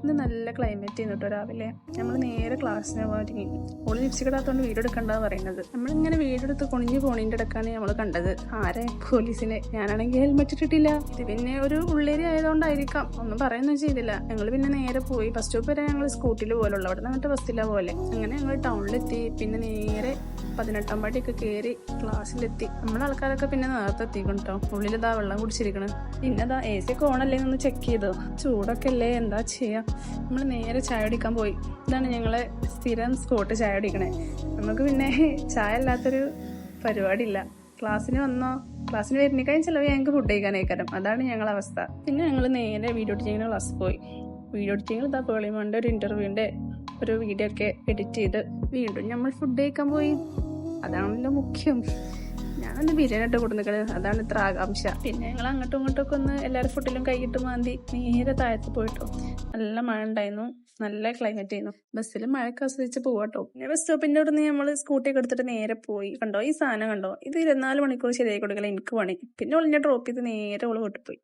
ഇന്ന് നല്ല ക്ലൈമറ്റ് ചെയ്യുന്നുട്ടോ രാവിലെ. നമ്മൾ നേരെ ക്ലാസ്സിന് പോയി. ഓള് ലിപ്സ്റ്റിക് ഇടാത്തോണ്ട് വീഡിയോ എടുക്കണ്ടെന്ന് പറയുന്നത്. നമ്മളിങ്ങനെ വീഡിയോ എടുത്ത് കുണിഞ്ഞു പോണീൻ്റെ ഇടക്കാണ് നമ്മൾ കണ്ടത് ആരെ പോലീസിനെ. ഞാനാണെങ്കിൽ ഹെൽമെറ്റ് ഇട്ടിട്ടില്ല. ഇത് പിന്നെ ഒരു ഉള്ളേരി ആയതുകൊണ്ടായിരിക്കാം, ഒന്നും പറയുകയൊന്നും ചെയ്തില്ല. ഞങ്ങൾ പിന്നെ നേരെ പോയി. ബസ് സ്റ്റോപ്പ് വരെ ഞങ്ങൾ സ്കൂട്ടിയിൽ പോലുള്ളൂ, അവിടെ നിന്ന് അങ്ങോട്ട് ബസ്സില്ല പോലെ. അങ്ങനെ ഞങ്ങൾ ടൗണിലെത്തി. പിന്നെ നേരെ 18-ാം പടിയൊക്കെ കയറി ക്ലാസ്സിലെത്തി. നമ്മളെ ആൾക്കാരൊക്കെ പിന്നെ നേരത്തെ എത്തിക്കണം കേട്ടോ. ഉള്ളിലിതാ വെള്ളം കുടിച്ചിരിക്കണം. പിന്നെ അതാ AC ഒക്കെ ഓണല്ലേ ഒന്ന് ചെക്ക് ചെയ്തോ. ചൂടൊക്കെ അല്ലേ, എന്താ ചെയ്യാ. നമ്മൾ നേരെ ചായ കുടിക്കാൻ പോയി. ഇതാണ് ഞങ്ങളെ സ്ഥിരം സ്പോട്ട് ചായ കുടിക്കണേ. നമുക്ക് പിന്നെ ചായ അല്ലാത്തൊരു പരിപാടി ഇല്ല. ക്ലാസ്സിന് വന്നോ, ക്ലാസ്സിന് വരുന്നേക്കാളും ചിലവ് ഞങ്ങൾക്ക് ഫുഡ് കഴിക്കാനേക്കാരം. അതാണ് ഞങ്ങളുടെ അവസ്ഥ. പിന്നെ ഞങ്ങൾ നേരെ വീഡിയോ എഡിറ്റിങ്ങിൻ്റെ ക്ലാസ് പോയി. വീഡിയോ എഡിറ്റിങ്ങിൽ ഇതാ പേളിമോൻ്റെ ഒരു ഇൻ്റർവ്യൂവിൻ്റെ ഒരു വീഡിയോ ഒക്കെ എഡിറ്റ് ചെയ്ത് വീണ്ടും നമ്മൾ ഫുഡ് കഴിക്കാൻ പോയി. അതാണല്ലോ മുഖ്യം. ഞാനൊന്ന് ബിരിയാണി ഇട്ട് കൊടുക്കുന്നത്, അതാണ് ഇത്ര ആകാംക്ഷ. പിന്നെ ഞങ്ങൾ അങ്ങോട്ടും ഇങ്ങോട്ടൊക്കെ ഒന്ന് എല്ലാവരും ഫുഡിലും കൈയിട്ട് മാന്തി നേരെ താഴത്ത് പോയിട്ടോ. നല്ല മഴ ഉണ്ടായിരുന്നു, നല്ല ക്ലൈമറ്റ് ആയിരുന്നു. ബസ്സിൽ മഴയൊക്കെ ആസ്വദിച്ച് പോവാട്ടോ. പിന്നെ ബസ് സ്റ്റോപ്പിൻ്റെ അവിടെ നിന്ന് നമ്മൾ സ്കൂട്ടിയൊക്കെ എടുത്തിട്ട് നേരെ പോയി. കണ്ടോ ഈ സാധനം കണ്ടോ, ഇത് 24 മണിക്കൂർ ശരിയായി കൊടുക്കല എനിക്ക് പണി. പിന്നെ ഓൾ എന്നെ ഡ്രോപ്പ് ചെയ്ത് നേരെ ഓള് വീട്ടിൽ പോയി.